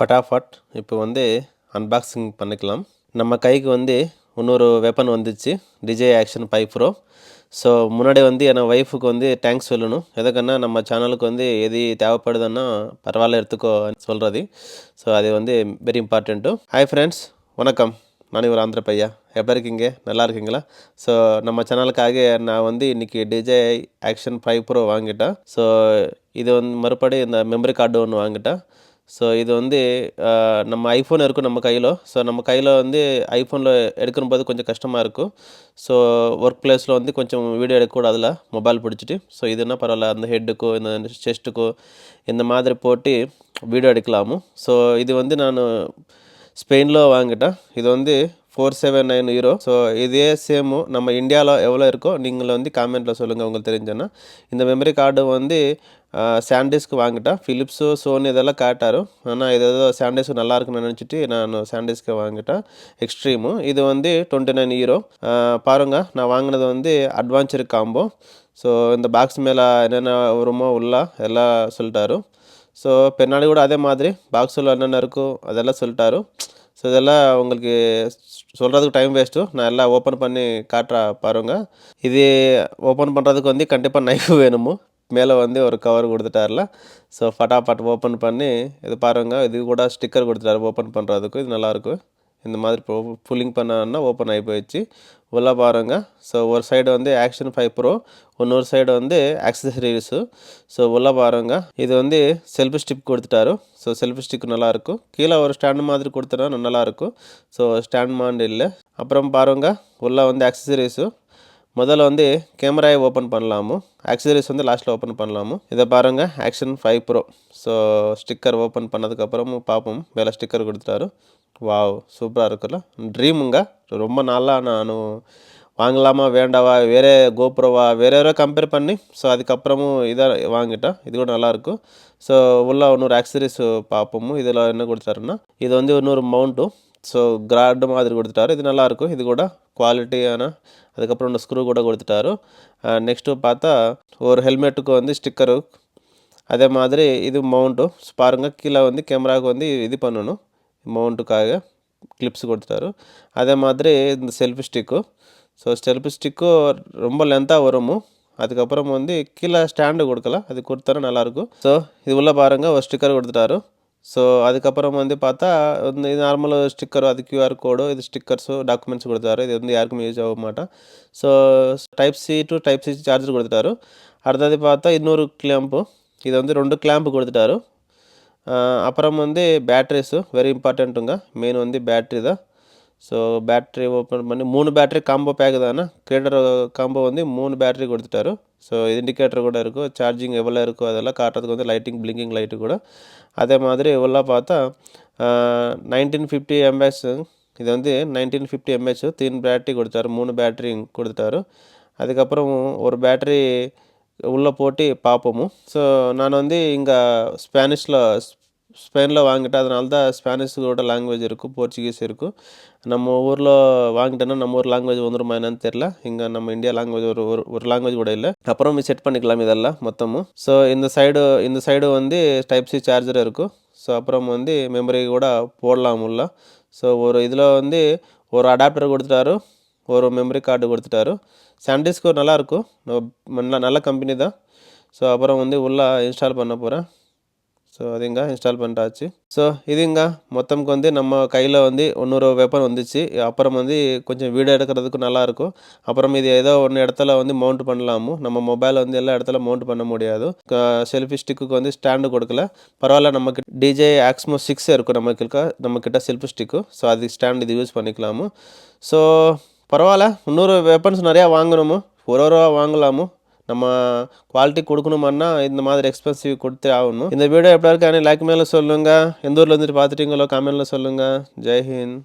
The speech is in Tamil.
ஃபட்டாஃபட் இப்போ வந்து அன்பாக்சிங் பண்ணிக்கலாம். நம்ம கைக்கு வந்து இன்னொரு வெப்பன் வந்துச்சு, DJI Action 5 Pro. ஸோ முன்னாடி வந்து என் ஒய்ஃபுக்கு வந்து தேங்க்ஸ் சொல்லணும். எதுக்குன்னா நம்ம சேனலுக்கு வந்து எது தேவைப்படுதுன்னா பரவாயில்ல எடுத்துக்கோ சொல்கிறது. ஸோ அது வந்து வெரி இம்பார்ட்டண்ட்டு. ஹாய் ஃப்ரெண்ட்ஸ், வணக்கம். நான் ஒரு ஆந்திர பையா. எப்படி இருக்கீங்க? நல்லா இருக்கீங்களா? ஸோ நம்ம சேனலுக்காக நான் வந்து இன்றைக்கி DJI Action 5 Pro வாங்கிட்டேன். ஸோ இது வந்து மறுபடி இந்த மெமரி கார்டு ஒன்று வாங்கிட்டேன். ஸோ இது வந்து நம்ம ஐஃபோன் இருக்கும் நம்ம கையில். ஸோ நம்ம கையில் வந்து ஐஃபோனில் எடுக்கும்போது கொஞ்சம் கஷ்டமாக இருக்கும். ஸோ ஒர்க் பிளேஸில் வந்து கொஞ்சம் வீடியோ எடுக்கக்கூடாதுல மொபைல் பிடிச்சிட்டு. ஸோ இதுனா பரவாயில்ல, அந்த ஹெட்டுக்கோ இந்த செஸ்ட்டுக்கோ இந்த மாதிரி போட்டு வீடியோ எடுக்கலாமோ. ஸோ இது வந்து நான் ஸ்பெயினில் வாங்கிட்டேன். இது வந்து 479 யூரோ. ஸோ இதே சேமு நம்ம இந்தியாவில் எவ்வளோ இருக்கோ நீங்கள் வந்து காமெண்ட்டில் சொல்லுங்கள் உங்களுக்கு தெரிஞ்சேன்னா. இந்த மெமரி கார்டு வந்து சாண்டிஸ்க்கு வாங்கிட்டேன். ஃபிலிப்ஸு, சோனி இதெல்லாம் காட்டாரு. ஆனால் இது ஏதோ சாண்டிஸ்க்கு நல்லா இருக்குன்னு நினச்சிட்டு நான் சாண்டிஸ்க்கு வாங்கிட்டேன். எக்ஸ்ட்ரீமு இது வந்து 29 யூரோ. பாருங்கள், நான் வாங்கினது வந்து அட்வான்ச்சர் காம்போ. ஸோ இந்த பாக்ஸ் மேலே என்னென்ன வருமோ உள்ள எல்லாம் சொல்லிட்டாரு. ஸோ பின்னாடி கூட அதே மாதிரி பாக்ஸில் என்னென்ன இருக்கோ அதெல்லாம் சொல்லிட்டாரு. ஸோ இதெல்லாம் உங்களுக்கு சொல்கிறதுக்கு டைம் வேஸ்ட்டு. நான் எல்லாம் ஓப்பன் பண்ணி காட்டுறேன் பாருங்கள். இது ஓப்பன் பண்ணுறதுக்கு வந்து கண்டிப்பாக நைஃப் வேணுமோ. மேலே வந்து ஒரு கவர் கொடுத்துட்டார்ல. ஸோ ஃபட்டாஃபட் ஓப்பன் பண்ணி இது பாருங்கள். இது கூட ஸ்டிக்கர் கொடுத்துட்டாரு ஓப்பன் பண்ணுறதுக்கு. இது நல்லாயிருக்கும். இந்த மாதிரி புல்லிங் பண்ணோன்னா ஓப்பன் ஆகி போயிடுச்சு. உள்ளே பாருங்கள். ஸோ ஒரு சைடு வந்து Action 5 Pro, இன்னொரு சைடு வந்து ஆக்சசரிஸு. ஸோ உள்ளே பாருங்கள். இது வந்து செல்ஃபி ஸ்டிக் கொடுத்துட்டாரு. ஸோ செல்ஃபி ஸ்டிக் நல்லாயிருக்கும். கீழே ஒரு ஸ்டாண்டு மாதிரி கொடுத்தனா நல்லாயிருக்கும். ஸோ ஸ்டாண்ட் மாண்டு இல்லை. அப்புறம் பாருங்கள், உள்ளே வந்து ஆக்சசரிஸு. முதல்ல வந்து கேமராயை ஓப்பன் பண்ணலாமோ, ஆக்சசரிஸ் வந்து லாஸ்ட்டில் ஓப்பன் பண்ணலாமோ. இதை பாருங்கள், Action 5 Pro. So sticker open பண்ணதுக்கப்புறமும் பார்ப்போம். மேலே ஸ்டிக்கர் கொடுத்துட்டாரு. வாவ், சூப்பராக இருக்குல்ல. ட்ரீமுங்க. ரொம்ப நாளாக நான் வாங்கலாமா வேண்டாவா, வேறு கோப்ரோவா வேறு கம்பேர் பண்ணி ஸோ அதுக்கப்புறமும் இதை வாங்கிட்டேன். இது கூட நல்லாயிருக்கும். ஸோ உள்ள இன்னொரு ஆக்சசரிஸ் பார்ப்போம். இதில் என்ன கொடுத்தாருன்னா இது வந்து இன்னொரு மவுண்ட்டும் ஸோ கிராண்டு மாதிரி கொடுத்துட்டாரு. இது நல்லாயிருக்கும். இது கூட குவாலிட்டியான. அதுக்கப்புறம் இந்த ஸ்க்ரூ கூட கொடுத்துட்டாரு. நெக்ஸ்ட்டு பார்த்தா ஒரு ஹெல்மெட்டுக்கு வந்து ஸ்டிக்கரு. அதே மாதிரி இது மவுண்ட்டு. பாருங்கள், கீழே வந்து கேமராவுக்கு வந்து இது பண்ணணும். மவுண்ட்டுக்காக கிளிப்ஸ் கொடுத்துட்டாரு. அதே மாதிரி இந்த selfie stick. So selfie stick ரொம்ப லென்த்தாக வருமோ. அதுக்கப்புறம் வந்து கீழே ஸ்டாண்டு கொடுக்கல, அது கொடுத்தாரு நல்லாயிருக்கும். ஸோ இது உள்ள பாருங்கள், ஒரு ஸ்டிக்கர் கொடுத்துட்டாரு. ஸோ அதுக்கப்புறம் வந்து பார்த்தா இது நார்மல் ஸ்டிக்கர், அது QR கோடு, இது ஸ்டிக்கர்ஸு டாக்குமெண்ட்ஸ் கொடுத்தாரு. இது வந்து யாருக்குமே யூஸ் ஆக மாட்டேன். So Type-C to Type-C charger கொடுத்துட்டாரு. அடுத்தது பார்த்தா இன்னொரு கிளாம்பு. இது வந்து 2 கிளாம்பு கொடுத்துட்டாரு. அப்புறம் வந்து பேட்ரிஸு வெரி இம்பார்ட்டண்ட்டுங்க. மெயின் வந்து பேட்ரி தான். ஸோ பேட்ரி ஓப்பன் பண்ணி 3 பேட்ரி காம்போ பேக்கு தானே. கிரியேட்டர் காம்போ வந்து 3 பேட்ரி கொடுத்துட்டாரு. ஸோ இண்டிகேட்டர் கூட இருக்கும். சார்ஜிங் எவ்வளோ இருக்கோ அதெல்லாம் காட்டுறதுக்கு வந்து லைட்டிங் பிளிங்கிங் லைட்டு கூட. அதே மாதிரி எவ்வளோ பார்த்தா 1950 mAh. இது வந்து 1950 mAh 3 பேட்ரி கொடுத்தாரு. 3 பேட்ரி கொடுத்துட்டாரு. அதுக்கப்புறம் ஒரு பேட்ரி உள்ளே போட்டு பார்ப்போமோ. ஸோ நான் வந்து இங்கே ஸ்பெயினில் வாங்கிட்டேன். அதனால தான் ஸ்பானிஷோட லாங்குவேஜ் இருக்கும், போர்ச்சுகீஸ் இருக்கும். நம்ம ஊரில் வாங்கிட்டோன்னா நம்ம ஊர் லாங்குவேஜ் வந்துருமா என்னன்னு தெரில. இங்கே நம்ம இந்தியா லாங்குவேஜ் ஒரு லாங்குவேஜ் கூட இல்லை. அப்புறம் செட் பண்ணிக்கலாம் இதெல்லாம் மொத்தமும். ஸோ இந்த சைடு வந்து Type-C சார்ஜர் இருக்கும். ஸோ அப்புறம் வந்து மெமரி கூட போடலாம் உள்ள. ஸோ ஒரு இதில் வந்து ஒரு அடாப்டர் கொடுத்துட்டாரு, ஒரு மெமரி கார்டு கொடுத்துட்டாரு. சாண்டிஸ்க்கு நல்லாயிருக்கும், நல்ல கம்பெனி தான். ஸோ அப்புறம் வந்து உள்ளே இன்ஸ்டால் பண்ண போகிறேன். ஸோ அது இங்கே இன்ஸ்டால் பண்ணிட்டாச்சு. ஸோ இது இங்கே மொத்தமுக்கு வந்து நம்ம கையில் வந்து இன்னொரு வெப்பன் வந்துச்சு. அப்புறம் வந்து கொஞ்சம் வீடியோ எடுக்கிறதுக்கு நல்லாயிருக்கும். அப்புறம் இது ஏதோ ஒன்று இடத்துல வந்து மவுண்ட் பண்ணலாமோ. நம்ம மொபைல் வந்து எல்லா இடத்துல மவுண்ட் பண்ண முடியாது. செல்ஃபி ஸ்டிக்கு வந்து ஸ்டாண்டு கொடுக்கல. பரவாயில்ல, நமக்கு DJI Osmo 6 இருக்கும் நம்மக்கிட்ட செல்ஃபி ஸ்டிக்கு. ஸோ அது ஸ்டாண்ட் இது யூஸ் பண்ணிக்கலாமோ. ஸோ பரவாயில்ல, இன்னொரு வெப்பன்ஸ் நிறையா வாங்கணுமோ, ஒரு வாங்கலாமோ. நம்ம குவாலிட்டி கொடுக்கணுமான்னா இந்த மாதிரி எக்ஸ்பென்சிவ் கொடுத்தே ஆகணும். இந்த வீடியோ எப்படி இருக்கு லைக் மேலே சொல்லுங்கள். எந்த ஊரில் வந்துட்டு பார்த்துட்டீங்களோ கமெண்ட்டில் சொல்லுங்கள். ஜெய் ஹிந்த்.